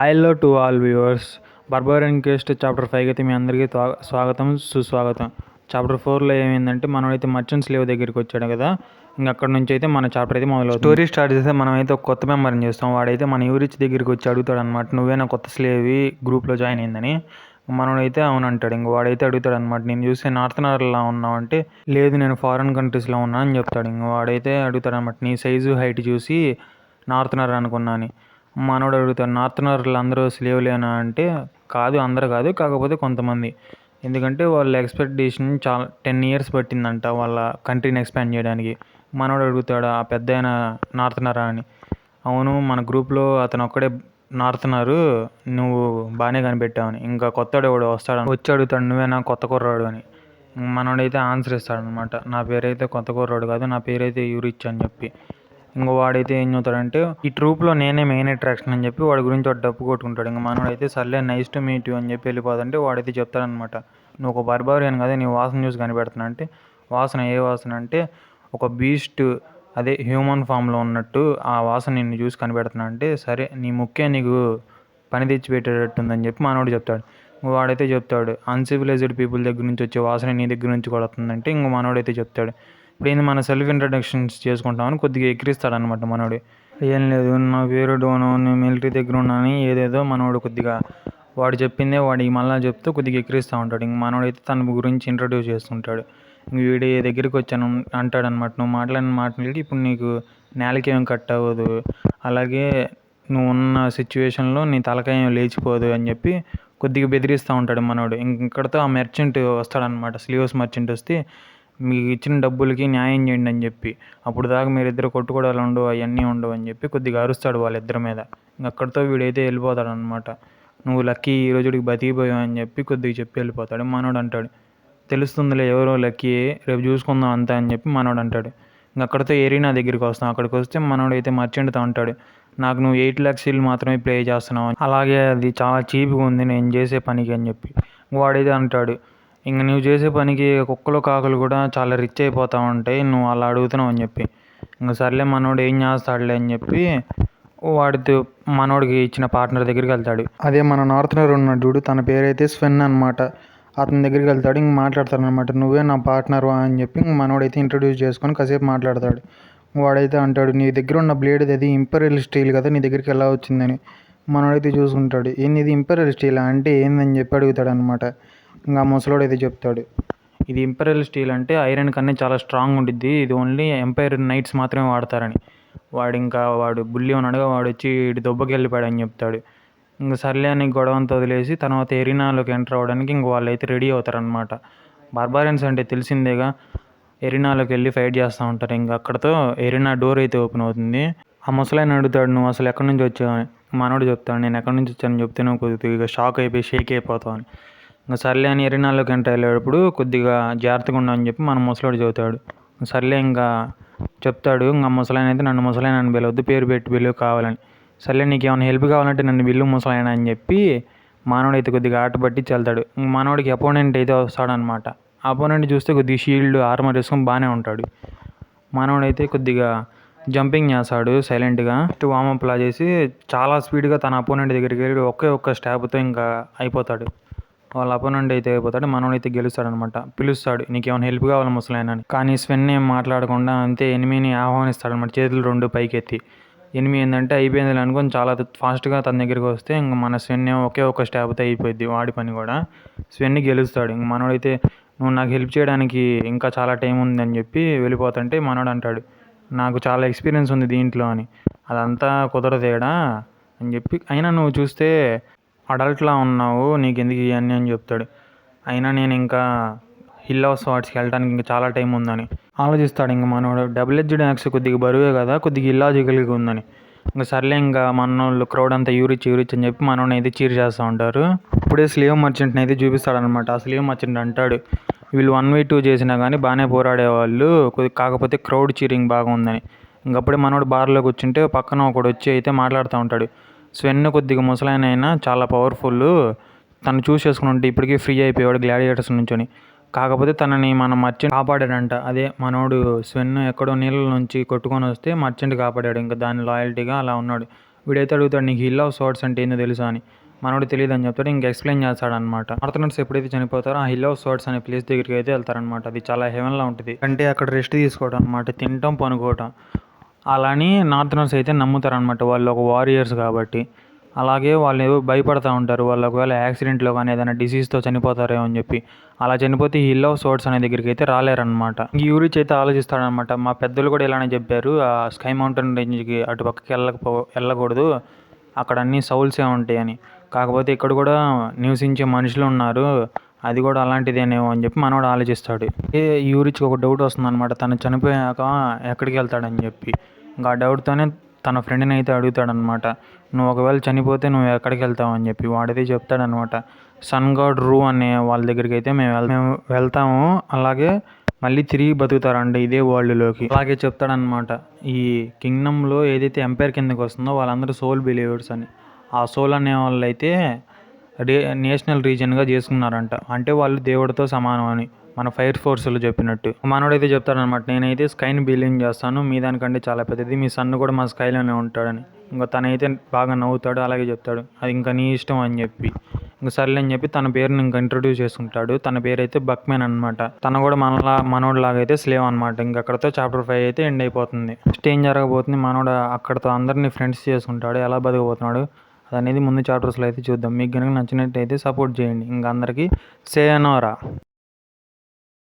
Hello to all viewers. Barbarian quest chapter 5 అయితే మీ అందరికీ స్వాగతం సుస్వాగతం. చాప్టర్ 4లో ఏమైందంటే మనమైతే మర్చెంట్ స్లేవ్ దగ్గరికి వచ్చాడు కదా, ఇంకా అక్కడ నుంచి అయితే మన చాప్టర్ అయితే మొదలవుతుంది. స్టోరీ స్టార్ట్ చేస్తే మనమైతే ఒక కొత్త మెంబర్ని చేస్తాం. వాడైతే మన యూరిచ్ దగ్గరికి వచ్చి అడుగుతాడు అనమాట, నువ్వేనా కొత్త స్లేవి గ్రూప్లో జాయిన్ అయిందని. మనోడైతే అవునంటాడు. ఇంక వాడైతే అడుగుతాడు అనమాట, నేను చూస్తే నార్త్నర్లా ఉన్నావు అంటే, లేదు నేను ఫారిన్ కంట్రీస్లో ఉన్నా అని చెప్తాడు. ఇంక వాడైతే అడుగుతాడు అనమాట, నీ సైజు హైట్ చూసి నార్త్నర్ అనుకున్నా అని. మనోడు అడుగుతాడు, నార్త్నర్లు అందరూ స్లేవ్లేనా అంటే, కాదు అందరూ కాదు, కాకపోతే కొంతమంది. ఎందుకంటే వాళ్ళ ఎక్స్పెక్టేషన్ చాలా 10 years పట్టిందంట వాళ్ళ కంట్రీని ఎక్స్పాండ్ చేయడానికి. మనోడు అడుగుతాడు, ఆ పెద్ద అయిన నార్త్నరా అని. అవును, మన గ్రూప్లో అతను ఒక్కడే నార్త్నరు, నువ్వు బాగానే కనిపెట్టావని. ఇంకా కొత్తడు ఎవడు వస్తాడు, వచ్చి అడుగుతాడు, నువ్వేనా కొత్త కుర్రాడు అని. మనోడైతే ఆన్సర్ ఇస్తాడనమాట, నా పేరైతే కొత్త కుర్రాడు కాదు, నా పేరైతే యూరిచ్ అని చెప్పి. ఇంకో వాడైతే ఏం చెబుతాడంటే, ఈ ట్రూప్లో నేనే మెయిన్ అట్రాక్షన్ అని చెప్పి వాడి గురించి వాడు డప్పు కొట్టుకుంటాడు. ఇంకా మనోడైతే సర్లే నైస్ టు మీట్ యూ అని చెప్పి వెళ్ళిపోతుంటే వాడైతే చెప్తాడనమాట, నువ్వు ఒక బర్బారియన్ కదా, నీ వాసన చూసి కనిపెడుతున్నా అంటే. వాసన ఏ వాసన అంటే, ఒక బీస్ట్ అదే హ్యూమన్ ఫామ్లో ఉన్నట్టు ఆ వాసన నిన్ను చూసి కనిపెడుతున్నా అంటే, సరే నీ ముక్కే నీకు పని తెచ్చిపెట్టేటట్టుందని చెప్పి మనోడు చెప్తాడు. వాడైతే చెప్తాడు, అన్సివిలైజ్డ్ పీపుల్ దగ్గర నుంచి వచ్చే వాసన నీ దగ్గర నుంచి కూడా వస్తుందంటే. ఇంక మనోడైతే చెప్తాడు, ఇప్పుడు ఏంది మన సెల్ఫ్ ఇంట్రడక్షన్స్ చేసుకుంటామని కొద్దిగా ఎక్కిరిస్తాడనమాట మనోడు. ఏం లేదు, నా పేరు డోను, నేను మిలిటరీ దగ్గర ఉన్నాను ఏదేదో మనోడు కొద్దిగా వాడు చెప్పిందే వాడికి మళ్ళీ చెప్తూ కొద్దిగా ఎక్కిరిస్తూ ఉంటాడు. ఇంక మనోడైతే తన గురించి ఇంట్రడ్యూస్ చేస్తుంటాడు. ఇంక వీడి దగ్గరికి వచ్చాను అంటాడనమాట, నువ్వు మాట్లాడిన మాటలకి ఇప్పుడు నీకు నేలకేం కట్ అవ్వదు, అలాగే నువ్వు ఉన్న సిచ్యువేషన్లో నీ తలకాయం లేచిపోదు అని చెప్పి కొద్దిగా బెదిరిస్తూ ఉంటాడు మనోడు. ఇక్కడితో ఆ మెర్చెంట్ వస్తాడనమాట, స్లీవ్స్ మెర్చెంట్ వస్తే, మీకు ఇచ్చిన డబ్బులకి న్యాయం చేయండి అని చెప్పి, అప్పుడు దాకా మీరిద్దరు కొట్టుకోవడాలు ఉండవు, అవన్నీ ఉండవు అని చెప్పి కొద్దిగా అరుస్తాడు వాళ్ళిద్దరి మీద. అక్కడితో వీడైతే వెళ్ళిపోతాడు అనమాట. నువ్వు లక్కీ ఈ రోజుడికి బతికిపోయావు అని చెప్పి కొద్దిగా చెప్పి వెళ్ళిపోతాడు. మనోడు అంటాడు, తెలుస్తుందిలే ఎవరో లక్కీ, రేపు చూసుకుందాం అంతా అని చెప్పి మనోడు అంటాడు. అక్కడితో ఎరీనా దగ్గరికి వస్తాం. అక్కడికి వస్తే మనోడైతే మర్చెంట్తో అంటాడు, నాకు నువ్వు 8 lakhs మాత్రమే ప్లే చేస్తున్నావు, అలాగే అది చాలా చీప్గా ఉంది నేను చేసే పనికి అని చెప్పి. వాడైతే అంటాడు, ఇంక నువ్వు చేసే పనికి కుక్కలు కాకులు కూడా చాలా రిచ్ అయిపోతూ ఉంటాయి, నువ్వు అలా అడుగుతున్నావు అని చెప్పి. ఇంక సర్లే మనోడు ఏం చేస్తాడులే అని చెప్పి వాడితో మనోడికి ఇచ్చిన పార్ట్నర్ దగ్గరికి వెళ్తాడు. అదే మన నార్త్నర్ ఉన్నాడు చూడు, తన పేరైతే స్వెన్ అనమాట. అతని దగ్గరికి వెళ్తాడు. ఇంక మాట్లాడతాడు అనమాట, నువ్వే నా పార్ట్నర్ అని చెప్పి. ఇంక మనోడైతే ఇంట్రడ్యూస్ చేసుకొని కాసేపు మాట్లాడతాడు. వాడైతే అంటాడు, నీ దగ్గర ఉన్న బ్లేడ్ అది ఇంపీరియల్ స్టీల్ కదా, నీ దగ్గరికి ఎలా వచ్చిందని. మనోడైతే చూసుకుంటాడు, ఏంది ఇది ఇంపీరియల్ స్టీల్ అంటే ఏందని చెప్పి అడుగుతాడు అనమాట. ఇంకా ముసలోడు అయితే చెప్తాడు, ఇది ఇంపీరియల్ స్టీల్ అంటే ఐరన్ కన్నా చాలా స్ట్రాంగ్ ఉంటుంది, ఇది ఓన్లీ ఎంపైర్ నైట్స్ మాత్రమే వాడతారని. వాడు బుల్లి ఉన్నాడుగా, వాడు వచ్చి ఇటు దొబ్బకి వెళ్ళిపోయాడు అని చెప్తాడు. ఇంక సర్లే అని గొడవంతా వదిలేసి తర్వాత ఎరీనాలోకి ఎంటర్ అవ్వడానికి ఇంక వాళ్ళు అయితే రెడీ అవుతారనమాట. బార్బారియన్స్ అంటే తెలిసిందేగా, ఎరీనాలోకి వెళ్ళి ఫైట్ చేస్తూ ఉంటారు. ఇంకా అక్కడతో ఎరీనా డోర్ అయితే ఓపెన్ అవుతుంది. ఆ ముసలాయన అడుగుతాడు, నువ్వు అసలు ఎక్కడి నుంచి వచ్చావు అని. మనోడు చెప్తాడు, నేను ఎక్కడి నుంచి వచ్చానని చెప్తే నువ్వు కొద్దిగా షాక్ అయిపోయి షేక్ అయిపోతావు అని. ఇంకా సర్లే అని ఎరీనాలోకి ఎంటర్ వెళ్ళేటప్పుడు కొద్దిగా జాగ్రత్తగా ఉండని చెప్పి మన ముసలాడు చెబుతాడు. సర్లే ఇంకా చెప్తాడు, ఇంకా ముసలాయన అయితే నన్ను ముసలాయన అని పిలవద్దు, పేరు పెట్టి పిలువు కావాలని. సర్లే నీకు ఏమైనా హెల్ప్ కావాలంటే నన్ను బిల్లు ముసలాయన అని చెప్పి మనోడు అయితే కొద్దిగా ఆట పట్టించి వెళ్తాడు. మనోడికి అపోనెంట్ అయితే వస్తాడనమాట. అపోనెంట్ చూస్తే కొద్దిగా షీల్డ్ ఆర్మర్ వేసుకొని బాగానే ఉంటాడు. మనోడైతే కొద్దిగా జంపింగ్ చేస్తాడు సైలెంట్గా, వామప్లా చేసి చాలా స్పీడ్గా తన అపోనెంట్ దగ్గరికి వెళ్ళి ఒక్క స్టాప్తో ఇంకా అయిపోతాడు. వాళ్ళ అపోనెంట్ అయితే అయిపోతాడు. మనోడైతే గెలుస్తాడనమాట. పిలుస్తాడు, నీకేమైనా హెల్ప్ కావాలి ముసలాయన అని. కానీ స్వెన్ ఏం మాట్లాడకుండా అంతే ఎనిమిని ఆహ్వానిస్తాడనమాట, చేతులు 2 పైకెత్తి. ఎనిమి ఏంటంటే అయిపోయింది అనుకొని చాలా ఫాస్ట్గా తన దగ్గరికి వస్తే ఇంక మన స్వెన్ ఏమో ఒక్క స్టాప్తో అయిపోయింది వాడి పని కూడా. స్వెన్ని గెలుస్తాడు. ఇంక మనోడైతే నువ్వు నాకు హెల్ప్ చేయడానికి ఇంకా చాలా టైం ఉందని చెప్పి వెళ్ళిపోతుంటే మనోడు అంటాడు, నాకు చాలా ఎక్స్పీరియన్స్ ఉంది దీంట్లో అని. అదంతా కుదరదేడా అని చెప్పి, అయినా నువ్వు చూస్తే అడల్ట్లా ఉన్నావు, నీకు ఎందుకు ఇవన్నీ అని చెప్తాడు. అయినా నేను ఇంకా హిల్ ఆఫ్ స్వార్డ్స్కి వెళ్ళడానికి ఇంకా చాలా టైం ఉందని ఆలోచిస్తాడు. ఇంక మనోడు డబుల్ ఎడ్జ్డ్ యాక్స్ కొద్దిగా బరువే కదా, కొద్దిగా ఇల్లాజికల్గా ఉందని. ఇంకా సర్లే ఇంకా మనోళ్ళు క్రౌడ్ అంతా యూరిచ్ అని చెప్పి మనోడిని అయితే చీర్ చేస్తూ ఉంటారు. ఇప్పుడే స్లేవ్ మర్చెంట్ని అయితే చూపిస్తాడనమాట. ఆ స్లేవ్ మర్చెంట్ అంటాడు, వీళ్ళు 1v2 చేసినా కానీ బాగానే పోరాడేవాళ్ళు, కాకపోతే క్రౌడ్ చీరింగ్ బాగా ఉందని. ఇంకప్పుడే మనోడు బార్లో కూర్చుంటే పక్కన ఒకడు వచ్చి అయితే మాట్లాడుతూ ఉంటాడు, స్వెన్ కొద్దిగా ముసలాయన అయినా చాలా పవర్ఫుల్, తను చూస్ చేసుకుని ఉంటే ఇప్పటికీ ఫ్రీ అయిపోయాడు గ్లాడియేటర్స్ నుంచొని. కాకపోతే తనని మన మర్చెంట్ కాపాడాడంట. అదే మనోడు స్వెన్ ఎక్కడో నీళ్ళ నుంచి కొట్టుకొని వస్తే మర్చెంట్ కాపాడాడు, ఇంకా దాని లాయల్టీగా అలా ఉన్నాడు. వీడైతే అడుగుతాడు, నీకు హిల్ ఆఫ్ స్వర్డ్స్ అంటే ఏందో తెలుసా అని. మనోడు తెలియదు అని చెప్తాడు. ఇంక ఎక్స్ప్లెయిన్ చేస్తాడనమాట. ఆర్థనర్స్ ఎప్పుడైతే చనిపోతారో ఆ హిల్ ఆఫ్ స్వర్డ్స్ అనే ప్లేస్ దగ్గరికి అయితే వెళ్తారనమాట. అది చాలా హెవెన్లా ఉంటుంది. అంటే అక్కడ రెస్ట్ తీసుకోవడం అనమాట, తినటం పనుకోవటం. అలాని నార్థనర్స్ అయితే నమ్ముతారనమాట, వాళ్ళు ఒక వారియర్స్ కాబట్టి. అలాగే వాళ్ళు ఏవో భయపడతా ఉంటారు, వాళ్ళు ఒకవేళ యాక్సిడెంట్లో కానీ ఏదైనా డిసీజ్తో చనిపోతారేమో అని చెప్పి. అలా చనిపోతే ఈ హిల్ ఆఫ్ స్వర్డ్స్ అనే దగ్గరికి అయితే రాలేరనమాట. యూరిచ్ అయితే ఆలోచిస్తాడనమాట, మా పెద్దలు కూడా ఇలానే చెప్పారు, ఆ స్కై మౌంటైన్ రేంజ్కి అటు పక్కకి వెళ్ళకూడదు, అక్కడ అన్ని సౌల్సే ఉంటాయని. కాకపోతే ఇక్కడ కూడా నివసించే మనుషులు ఉన్నారు, అది కూడా అలాంటిదేనేమో అని చెప్పి మనోడు ఆలోచిస్తాడు. యూరిచ్కి ఒక డౌట్ వస్తుందన్నమాట, తను చనిపోయాక ఎక్కడికి వెళ్తాడని చెప్పి. ఇంకా ఆ డౌట్తోనే తన ఫ్రెండ్ని అయితే అడుగుతాడనమాట, నువ్వు ఒకవేళ చనిపోతే నువ్వు ఎక్కడికి వెళ్తావు అని చెప్పి. వాడైతే చెప్తాడనమాట, సన్ గాడ్ రూ అనే వాళ్ళ దగ్గరికి అయితే మేము వెళ్తాము, అలాగే మళ్ళీ తిరిగి బతుకుతారండి ఇదే వరల్డ్లోకి. అలాగే చెప్తాడనమాట, ఈ కింగ్డమ్లో ఏదైతే ఎంపైర్ కిందకి వస్తుందో వాళ్ళందరూ సోల్ బిలీవర్స్ అని. ఆ సోల్ అనే వాళ్ళు అయితే నేషనల్ రీజన్గా చేసుకున్నారంట, అంటే వాళ్ళు దేవుడితో సమానం అని మన ఫైర్ ఫోర్స్లో చెప్పినట్టు. మనోడైతే చెప్తాడనమాట, నేనైతే స్కైని బిలీవ్ చేస్తాను, మీ దానికంటే చాలా పెద్దది, మీ సన్ కూడా మా స్కైలోనే ఉంటాడని. ఇంకా తనైతే బాగా నవ్వుతాడు, అలాగే చెప్తాడు అది ఇంకా నీ ఇష్టం అని చెప్పి. ఇంకా సర్లే అని చెప్పి తన పేరుని ఇంకా ఇంట్రొడ్యూస్ చేసుకుంటాడు. తన పేరు అయితే బక్మెన్ అనమాట. తను కూడా మనోడిలాగా అయితే స్లేవ్ అనమాట. ఇంకా అక్కడతో చాప్టర్ 5 అయితే ఎండ్ అయిపోతుంది. నెక్స్ట్ ఏం జరగబోతుంది, మనోడు అక్కడతో అందరినీ ఫ్రెండ్స్ చేసుకుంటాడు, ఎలా బతకబోతున్నాడు అనేది ముందు చాప్టర్స్లో అయితే చూద్దాం. మీకు కనుక నచ్చినట్టయితే సపోర్ట్ చేయండి. ఇంకా అందరికీ సేయనోరా.